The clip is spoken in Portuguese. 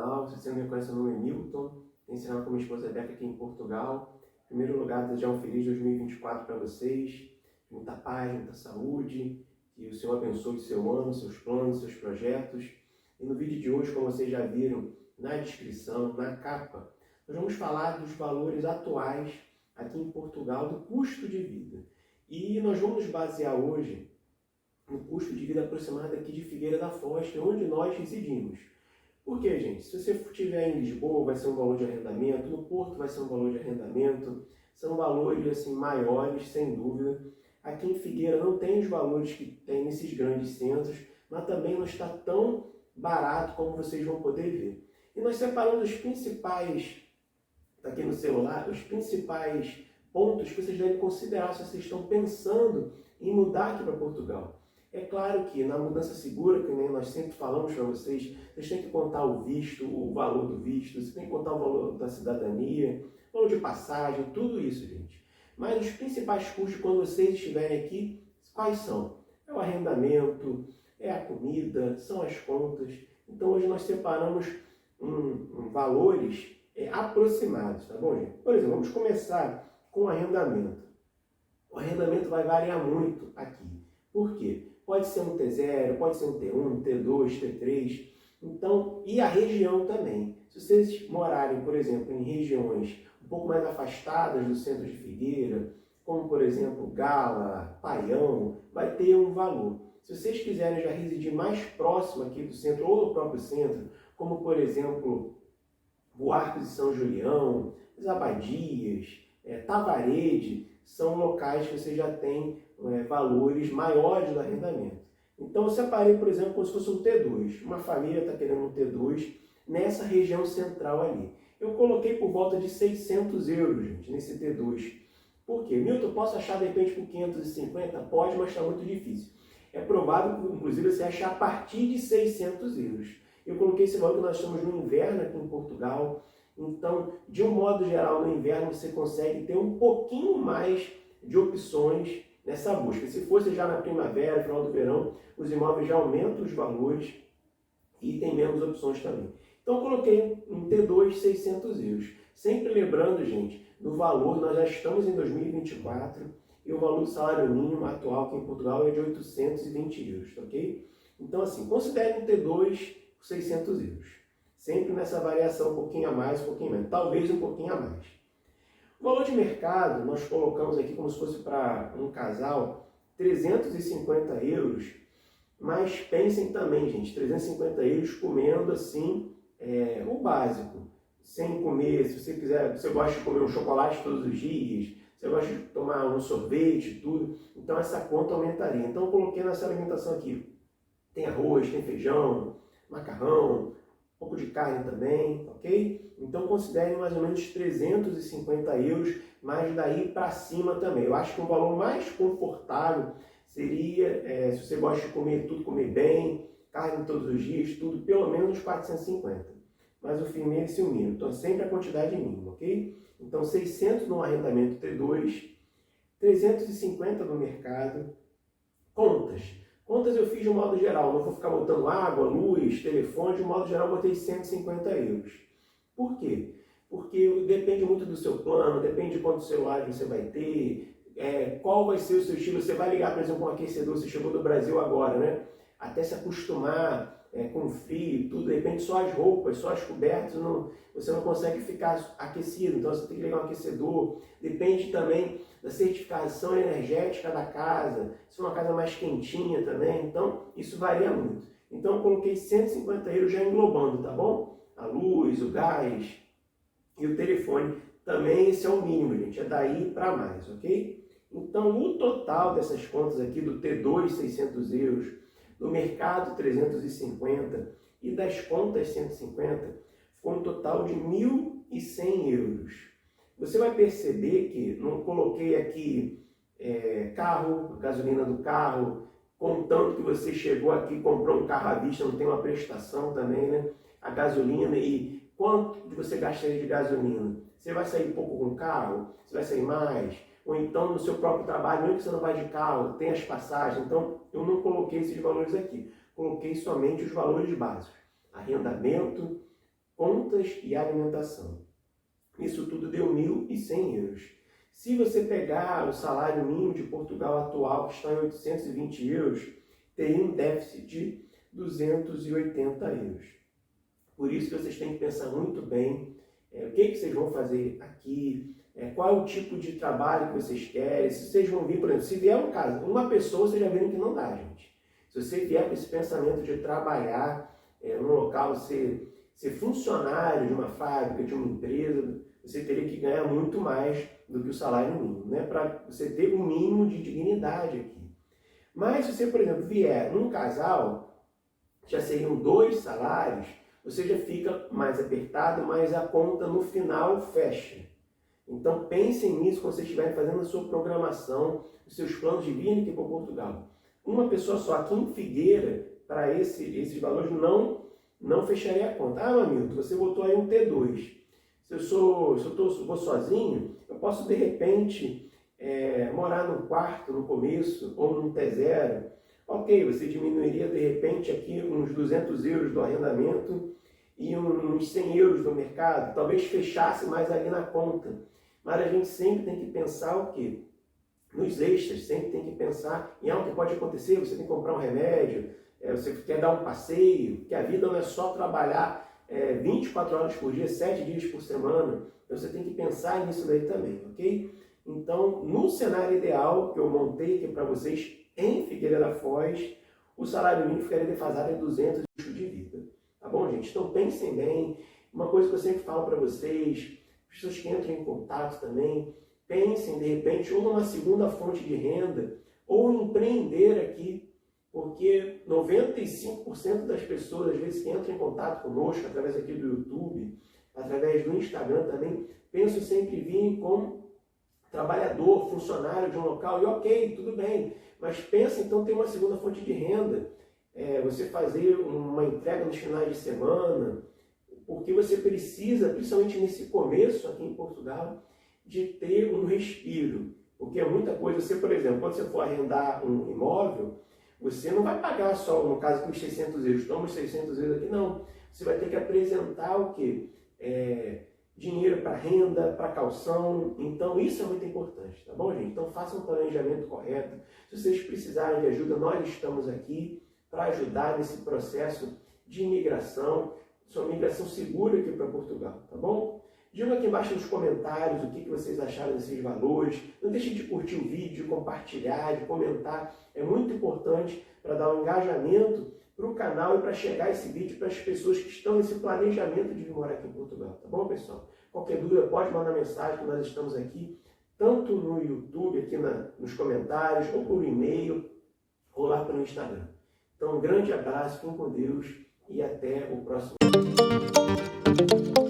canal. Se você não me conhece, meu nome é Milton. Tenho ensinado com minha esposa Beca aqui em Portugal. Em primeiro lugar, desejar um feliz 2024 para vocês. Muita paz, muita saúde. Que o Senhor abençoe o seu ano, seus planos, seus projetos. E no vídeo de hoje, como vocês já viram na descrição, na capa, nós vamos falar dos valores atuais aqui em Portugal do custo de vida. E nós vamos nos basear hoje no custo de vida aproximado aqui de Figueira da Foz, que é onde nós residimos. Por quê, gente? Se você estiver em Lisboa, vai ser um valor de arrendamento, no Porto vai ser um valor de arrendamento, são valores assim, maiores, sem dúvida. Aqui em Figueira não tem os valores que tem nesses grandes centros, mas também não está tão barato como vocês vão poder ver. E nós separamos os principais, está aqui no celular, os principais pontos que vocês devem considerar se vocês estão pensando em mudar aqui para Portugal. É claro que na mudança segura, que nem nós sempre falamos para vocês, vocês têm que contar o visto, o valor do visto, você tem que contar o valor da cidadania, o valor de passagem, tudo isso, gente. Mas os principais custos quando vocês estiverem aqui, quais são? É o arrendamento, é a comida, são as contas. Então hoje nós separamos valores aproximados, tá bom, gente? Por exemplo, vamos começar com o arrendamento. O arrendamento vai variar muito aqui. Por quê? Pode ser um T0, pode ser um T1, T2, T3. Então, e a região também. Se vocês morarem, por exemplo, em regiões um pouco mais afastadas do centro de Figueira, como por exemplo Gala, Paião, vai ter um valor. Se vocês quiserem já residir mais próximo aqui do centro ou do próprio centro, como por exemplo Buarque de São Julião, as Abadias, Tavarede, são locais que você já tem valores maiores do arrendamento. Então eu separei, por exemplo, como se fosse um T2. Uma família está querendo um T2 nessa região central ali. Eu coloquei por volta de 600 euros, gente, nesse T2. Por quê? Milton, posso achar de repente por 550? Pode, mas está muito difícil. É provável, inclusive, você achar a partir de 600 euros. Eu coloquei esse valor que nós estamos no inverno aqui em Portugal. Então, de um modo geral, no inverno você consegue ter um pouquinho mais de opções nessa busca. Se fosse já na primavera, final do verão, os imóveis já aumentam os valores e tem menos opções também. Então, eu coloquei um T2 600 euros. Sempre lembrando, gente, do valor, nós já estamos em 2024 e o valor do salário mínimo atual aqui em Portugal é de 820 euros, ok? Então, assim, considere um T2 por 600 euros. Sempre nessa variação, um pouquinho a mais, um pouquinho menos. Talvez um pouquinho a mais. O valor de mercado, nós colocamos aqui como se fosse para um casal, 350 euros. Mas pensem também, gente, 350 euros comendo assim o básico. Sem comer, se você quiser, você gosta de comer um chocolate todos os dias, você gosta de tomar um sorvete, tudo. Então essa conta aumentaria. Então eu coloquei nessa alimentação aqui. Tem arroz, tem feijão, macarrão, um pouco de carne também, ok? Então considere mais ou menos 350 euros, mas daí para cima também. Eu acho que um valor mais confortável seria, se você gosta de comer tudo, comer bem, carne todos os dias, tudo, pelo menos 450. Mas o fim é esse o mínimo, então sempre a quantidade mínima, ok? Então 600 no arrendamento T2, 350 no mercado. Contas eu fiz de um modo geral, não vou ficar botando água, luz, telefone, de um modo geral eu botei 150 euros. Por quê? Porque depende muito do seu plano, depende de quantos celulares você vai ter, qual vai ser o seu estilo. Você vai ligar, por exemplo, um aquecedor, você chegou do Brasil agora, né? Até se acostumar com o frio, tudo, de repente só as roupas, só as cobertas, você não consegue ficar aquecido, então você tem que ligar um aquecedor. Depende também da certificação energética da casa, se é uma casa mais quentinha também, então isso varia muito. Então eu coloquei 150 euros já englobando, tá bom? A luz, o gás e o telefone, também esse é o mínimo, gente, é daí para mais, ok? Então o total dessas contas aqui, do T2, 600 euros, do mercado 350 e das contas 150, ficou um total de 1.100 euros. Você vai perceber que não coloquei aqui carro, gasolina do carro, contando que você chegou aqui, comprou um carro à vista, não tem uma prestação também, né? A gasolina e quanto que você gastaria de gasolina? Você vai sair pouco com o carro? Você vai sair mais? Ou então no seu próprio trabalho, mesmo que você não vai de carro, tem as passagens. Então eu não coloquei esses valores aqui, coloquei somente os valores básicos. Arrendamento, contas e alimentação. Isso tudo deu 1.100 euros. Se você pegar o salário mínimo de Portugal atual, que está em 820 euros, teria um déficit de 280 euros. Por isso que vocês têm que pensar muito bem o que vocês vão fazer aqui, qual é o tipo de trabalho que vocês querem, se vocês vão vir, por exemplo, se vier um caso, uma pessoa, vocês já viram que não dá, gente. Se você vier com esse pensamento de trabalhar num local, ser funcionário de uma fábrica, de uma empresa, você teria que ganhar muito mais do que o salário mínimo, né? Para você ter um mínimo de dignidade aqui. Mas se você, por exemplo, vier num casal, já seriam 2 salários, você já fica mais apertado, mas a conta no final fecha. Então pensem nisso quando vocês estiverem fazendo a sua programação, os seus planos de vir aqui para Portugal. Uma pessoa só aqui em Figueira, para esses valores, não fecharia a conta. Ah, Hamilton, você botou aí um T2. Se eu vou sozinho, eu posso de repente morar num quarto no começo, ou num T0. Ok, você diminuiria de repente aqui uns 200 euros do arrendamento e uns 100 euros do mercado, talvez fechasse mais ali na conta. Mas a gente sempre tem que pensar o quê? Nos extras, sempre tem que pensar em algo que pode acontecer, você tem que comprar um remédio, você quer dar um passeio, porque a vida não é só trabalhar 24 horas por dia, 7 dias por semana, então você tem que pensar nisso daí também, ok? Então, no cenário ideal que eu montei aqui para vocês, em Figueira da Foz, o salário mínimo ficaria defasado em 200 euros de vida. Tá bom, gente? Então pensem bem. Uma coisa que eu sempre falo para vocês, pessoas que entram em contato também, pensem de repente ou numa segunda fonte de renda, ou empreender aqui, porque 95% das pessoas, às vezes, que entram em contato conosco, através aqui do YouTube, através do Instagram também, pensam sempre em vir como trabalhador, funcionário de um local, e ok, tudo bem, mas pensa então ter uma segunda fonte de renda, você fazer uma entrega nos finais de semana, porque você precisa, principalmente nesse começo aqui em Portugal, de ter um respiro, porque é muita coisa. Você, por exemplo, quando você for arrendar um imóvel, você não vai pagar só, no caso aqui, os 600 euros, toma os 600 euros aqui, não. Você vai ter que apresentar o quê? Dinheiro para renda, para calção. Então isso é muito importante, tá bom, gente? Então façam um planejamento correto. Se vocês precisarem de ajuda, nós estamos aqui para ajudar nesse processo de imigração, sua migração segura aqui para Portugal, tá bom? Digam aqui embaixo nos comentários o que vocês acharam desses valores. Não deixem de curtir o vídeo, de compartilhar, de comentar. É muito importante para dar um engajamento para o canal e para chegar esse vídeo para as pessoas que estão nesse planejamento de vir morar aqui em Portugal. Tá bom, pessoal? Qualquer dúvida, pode mandar mensagem que nós estamos aqui, tanto no YouTube, aqui nos comentários, ou por e-mail, ou lá pelo Instagram. Então, um grande abraço, fiquem com Deus e até o próximo vídeo.